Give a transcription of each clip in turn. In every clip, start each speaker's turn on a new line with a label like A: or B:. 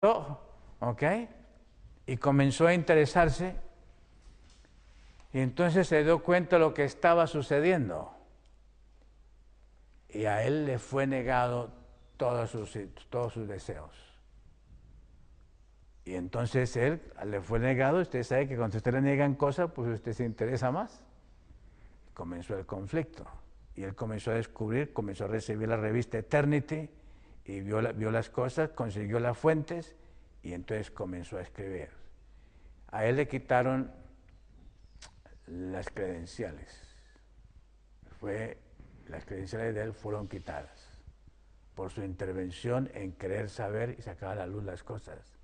A: ¿ok? Y comenzó a interesarse, y entonces se dio cuenta de lo que estaba sucediendo. Y a él le fue negado todos sus deseos. Y entonces él le fue negado. Usted sabe que cuando a usted le niegan cosas, pues usted se interesa más. Comenzó el conflicto. Y él comenzó a descubrir, comenzó a recibir la revista Eternity, y vio las cosas, consiguió las fuentes, y entonces comenzó a escribir. A él le quitaron las credenciales. Las credenciales de él fueron quitadas por su intervención en querer saber y sacar a la luz las cosas.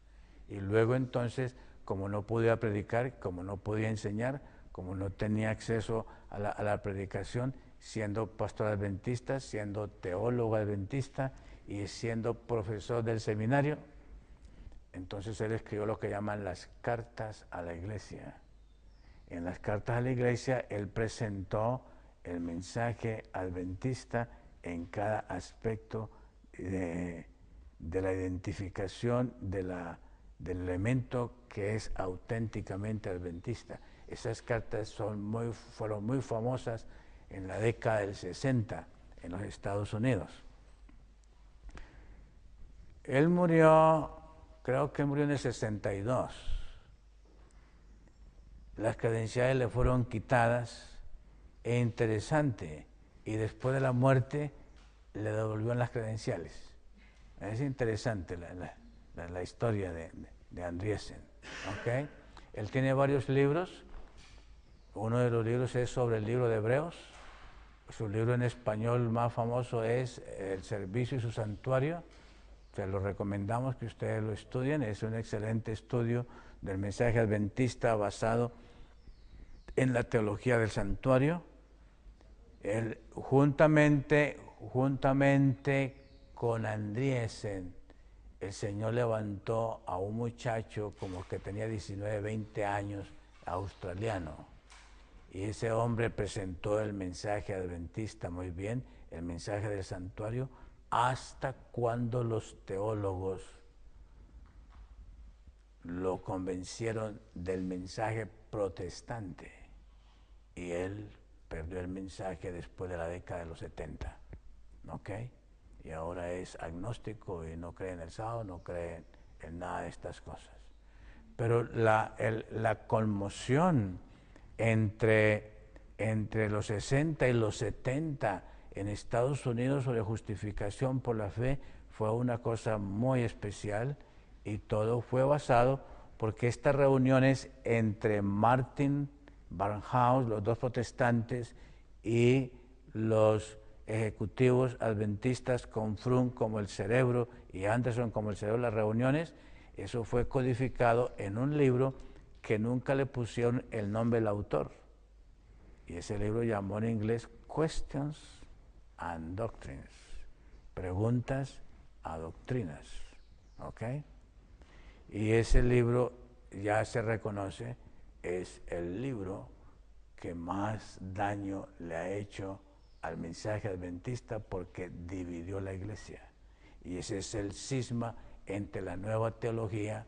A: Y luego entonces, como no podía predicar, como no podía enseñar, como no tenía acceso a la predicación, siendo pastor adventista, siendo teólogo adventista y siendo profesor del seminario, entonces él escribió lo que llaman las cartas a la iglesia. En las cartas a la iglesia él presentó el mensaje adventista en cada aspecto de la identificación del elemento que es auténticamente adventista. Esas cartas fueron muy famosas en la década del 60 en los Estados Unidos. Él murió, creo que murió en el 62. Las credenciales le fueron quitadas, e interesante, y después de la muerte le devolvieron las credenciales. Es interesante la historia de Andriesen. ¿Okay? Él tiene varios libros. Uno de los libros es sobre el libro de Hebreos. Su libro en español más famoso es El servicio y su santuario. Se lo recomendamos que ustedes lo estudien. Es un excelente estudio del mensaje adventista basado en la teología del santuario. Él, juntamente con Andriesen, el Señor levantó a un muchacho como que tenía 19, 20 años, australiano. Y ese hombre presentó el mensaje adventista muy bien, el mensaje del santuario, hasta cuando los teólogos lo convencieron del mensaje protestante. Y él perdió el mensaje después de la década de los 70. ¿Ok? Y ahora es agnóstico y no cree en el sábado, no cree en nada de estas cosas. Pero la conmoción entre los 60 y los 70 en Estados Unidos sobre justificación por la fe fue una cosa muy especial, y todo fue basado porque estas reuniones entre Martin Barnhouse, los dos protestantes, y los ejecutivos adventistas con Frum como el cerebro y Anderson como el cerebro, las reuniones, eso fue codificado en un libro que nunca le pusieron el nombre del autor. Y ese libro llamó en inglés Questions and Doctrines, preguntas a doctrinas. ¿Ok? Y ese libro ya se reconoce, es el libro que más daño le ha hecho al mensaje adventista porque dividió la iglesia. Y ese es el cisma entre la nueva teología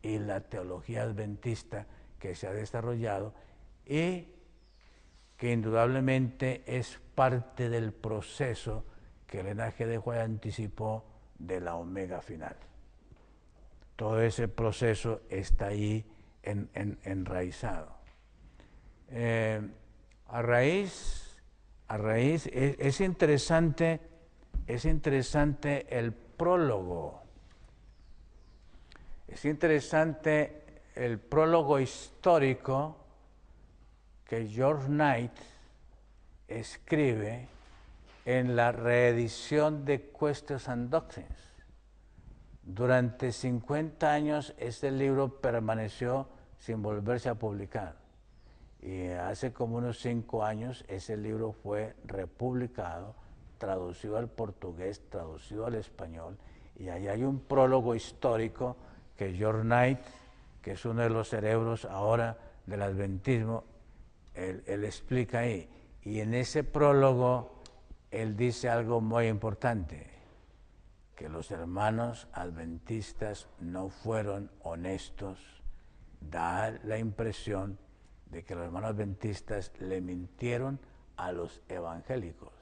A: y la teología adventista que se ha desarrollado, y que indudablemente es parte del proceso que Elena G. de White anticipó de la omega final. Todo ese proceso está ahí enraizado. A raíz es interesante el prólogo. Es interesante el prólogo histórico que George Knight escribe en la reedición de Questions and Doctrines. Durante 50 años este libro permaneció sin volverse a publicar, y hace como unos 5 años ese libro fue republicado, traducido al portugués, traducido al español, y ahí hay un prólogo histórico que George Knight, que es uno de los cerebros ahora del adventismo, él explica ahí. Y en ese prólogo él dice algo muy importante, que los hermanos adventistas no fueron honestos. Da la impresión de que los hermanos adventistas le mintieron a los evangélicos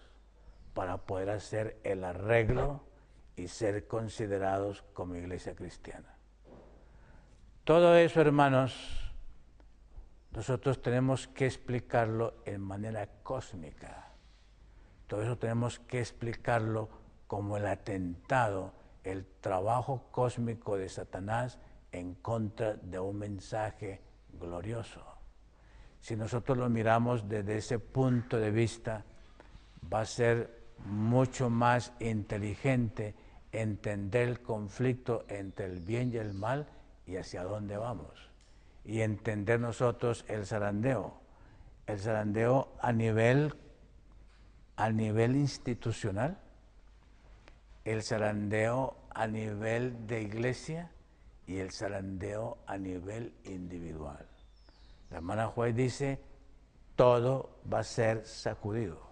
A: para poder hacer el arreglo y ser considerados como iglesia cristiana. Todo eso, hermanos, nosotros tenemos que explicarlo en manera cósmica. Todo eso tenemos que explicarlo como el atentado, el trabajo cósmico de Satanás en contra de un mensaje glorioso. Si nosotros lo miramos desde ese punto de vista, va a ser mucho más inteligente entender el conflicto entre el bien y el mal y hacia dónde vamos. Y entender nosotros el zarandeo a nivel institucional, el zarandeo a nivel de iglesia y el zarandeo a nivel individual. La hermana White dice, todo va a ser sacudido.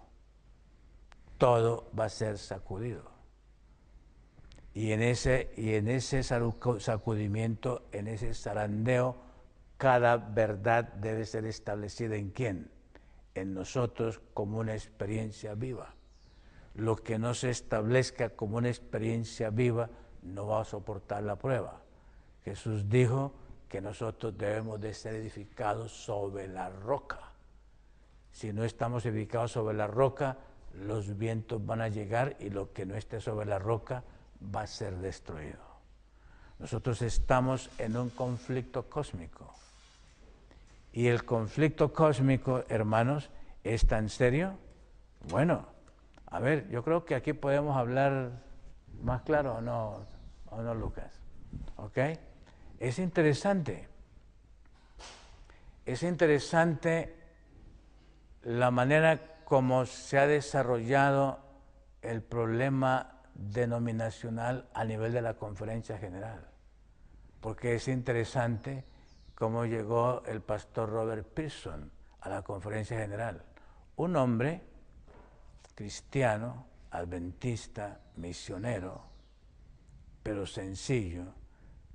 A: Todo va a ser sacudido. Y en ese sacudimiento, en ese zarandeo, cada verdad debe ser establecida ¿en quién? En nosotros como una experiencia viva. Lo que no se establezca como una experiencia viva no va a soportar la prueba. Jesús dijo que nosotros debemos de ser edificados sobre la roca. Si no estamos edificados sobre la roca, los vientos van a llegar y lo que no esté sobre la roca va a ser destruido. Nosotros estamos en un conflicto cósmico. Y el conflicto cósmico, hermanos, ¿es tan serio? Bueno, a ver, yo creo que aquí podemos hablar más claro o no, Lucas. ¿Ok? Es interesante la manera como se ha desarrollado el problema denominacional a nivel de la Conferencia General, porque es interesante cómo llegó el pastor Robert Pearson a la Conferencia General, un hombre cristiano, adventista, misionero, pero sencillo,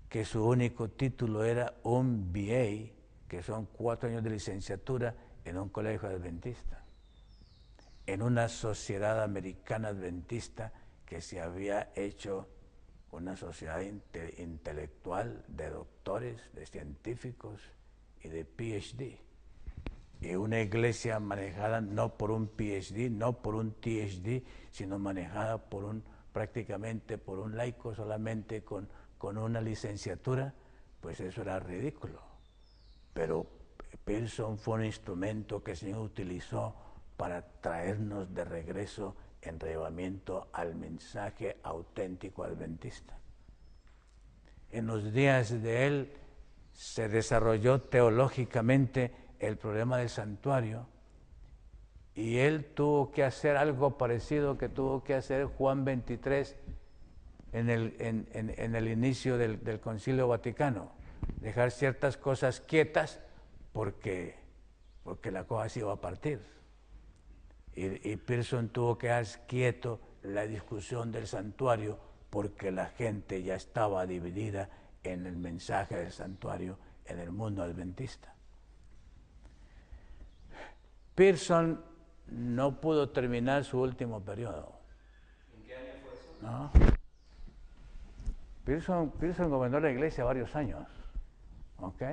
A: que su único título era un BA, que son 4 años de licenciatura en un colegio adventista, en una sociedad americana adventista que se había hecho una sociedad intelectual de doctores, de científicos y de PhD. Y una iglesia manejada no por un PhD, no por un ThD, sino manejada por prácticamente por un laico solamente con una licenciatura, pues eso era ridículo. Pero Pearson fue un instrumento que el Señor utilizó para traernos de regreso en relevamiento al mensaje auténtico adventista. En los días de él se desarrolló teológicamente el problema del santuario y él tuvo que hacer algo parecido que tuvo que hacer Juan 23 en el inicio del Concilio Vaticano, dejar ciertas cosas quietas porque la cosa se iba a partir. Y Pearson tuvo que dejar quieto la discusión del santuario porque la gente ya estaba dividida en el mensaje del santuario en el mundo adventista. Pearson no pudo terminar su último periodo.
B: ¿En qué año fue eso?
A: ¿No? Pearson gobernó la iglesia varios años. ¿Ok?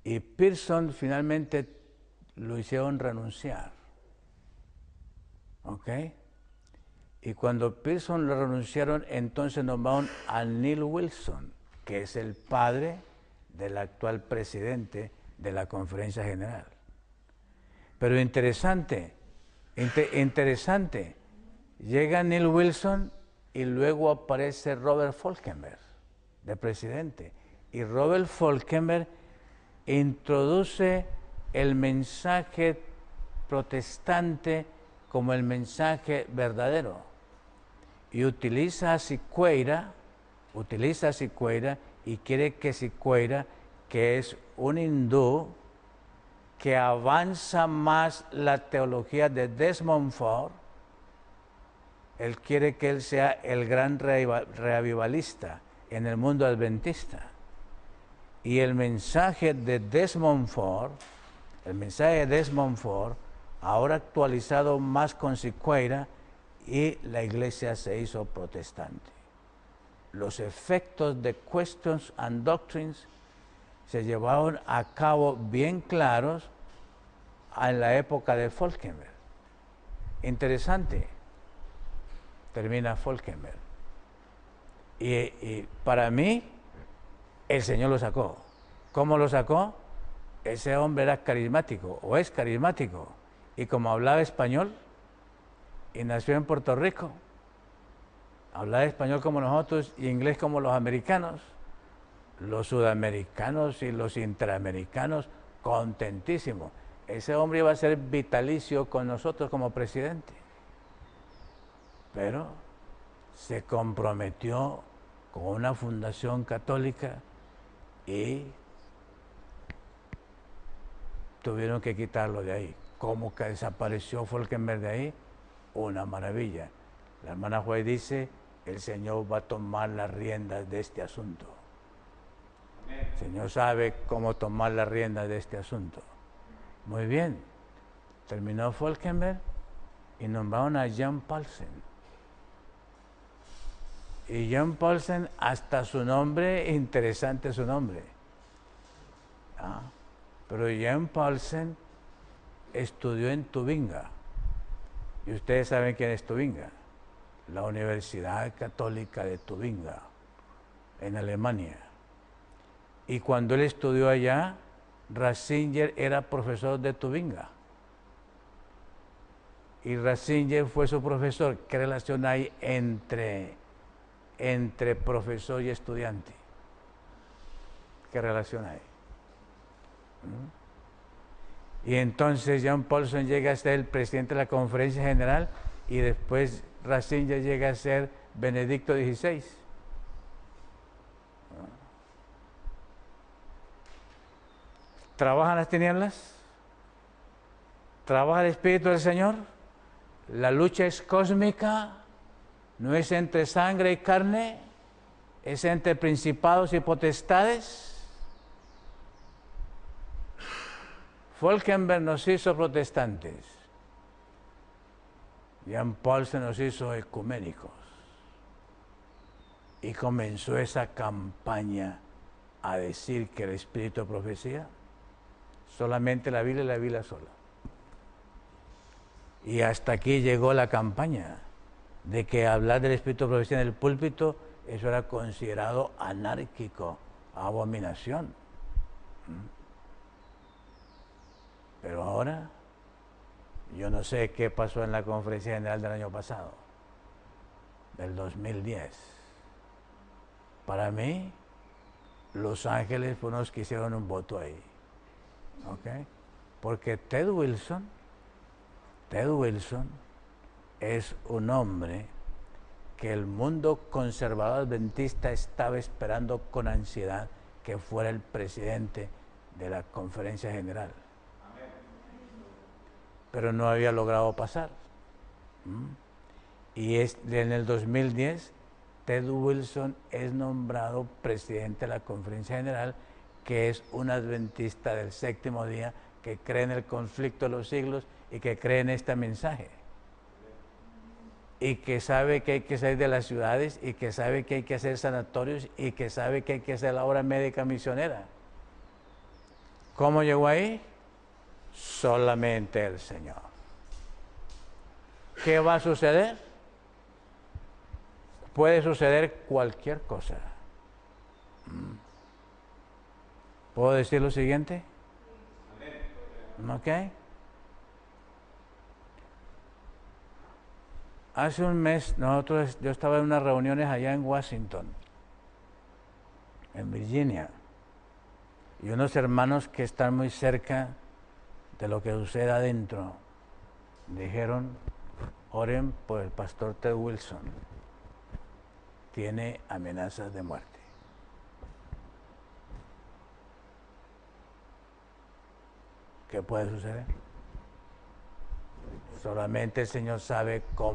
A: Y Pearson finalmente lo hicieron renunciar. ¿Ok? Y cuando Pearson lo renunciaron, entonces nombraron a Neil Wilson, que es el padre del actual presidente de la Conferencia General. Pero interesante, llega Neil Wilson y luego aparece Robert Falkenberg, de presidente. Y Robert Falkenberg introduce el mensaje protestante como el mensaje verdadero y utiliza a Siqueira y quiere que Siqueira, que es un hindú que avanza más la teología de Desmond Ford, Él quiere que él sea el gran reavivalista en el mundo adventista. Y el mensaje de Desmond Ford, ahora actualizado más con Siqueira, y la iglesia se hizo protestante. Los efectos de Questions and Doctrines se llevaron a cabo bien claros en la época de Falkenberg. Interesante. Termina Falkenberg. Y para mí, el Señor lo sacó. ¿Cómo lo sacó? Ese hombre era carismático, o es carismático. Y como hablaba español, y nació en Puerto Rico, hablaba español como nosotros y inglés como los americanos, los sudamericanos y los interamericanos contentísimos. Ese hombre iba a ser vitalicio con nosotros como presidente. Pero se comprometió con una fundación católica y tuvieron que quitarlo de ahí. ¿Cómo que desapareció Falkenberg de ahí? Una maravilla. La hermana Juárez dice, el Señor va a tomar las riendas de este asunto. El Señor sabe cómo tomar las riendas de este asunto. Muy bien. Terminó Falkenberg y nombraron a Jan Paulsen. Y Jan Paulsen, hasta su nombre, interesante su nombre. Pero Jan Paulsen estudió en Tubinga. Y ustedes saben quién es Tubinga. La Universidad Católica de Tubinga, en Alemania. Y cuando él estudió allá, Ratzinger era profesor de Tubinga. Y Ratzinger fue su profesor. ¿Qué relación hay entre profesor y estudiante? ¿Qué relación hay? Y entonces Jan Paulsen llega a ser el presidente de la Conferencia General y después Ratzinger llega a ser Benedicto XVI. ¿Trabajan las tinieblas? ¿Trabaja el Espíritu del Señor? La lucha es cósmica, no es entre sangre y carne, es entre principados y potestades. Falkenberg nos hizo protestantes, Jan Paulsen nos hizo ecuménicos, y comenzó esa campaña a decir que el espíritu de profecía, solamente la Biblia y la Biblia sola. Y hasta aquí llegó la campaña de que hablar del espíritu de profecía en el púlpito, eso era considerado anárquico, abominación. Pero ahora, yo no sé qué pasó en la Conferencia General del año pasado, del 2010. Para mí, Los Ángeles fueron los que hicieron un voto ahí. ¿Ok? Porque Ted Wilson es un hombre que el mundo conservador adventista estaba esperando con ansiedad que fuera el presidente de la Conferencia General. Pero no había logrado pasar. Y en el 2010, Ted Wilson es nombrado presidente de la Conferencia General, que es un adventista del séptimo día, que cree en el conflicto de los siglos y que cree en este mensaje. Y que sabe que hay que salir de las ciudades, y que sabe que hay que hacer sanatorios, y que sabe que hay que hacer la obra médica misionera. ¿Cómo llegó ahí? Solamente el Señor. ¿Qué va a suceder? Puede suceder cualquier cosa. ¿Puedo decir lo siguiente? ¿Ok? Hace un mes yo estaba en unas reuniones allá en Washington, en Virginia, y unos hermanos que están muy cerca de lo que sucede adentro dijeron: oren por el pastor Ted Wilson, tiene amenazas de muerte. ¿Qué puede suceder? Solamente el Señor sabe cómo.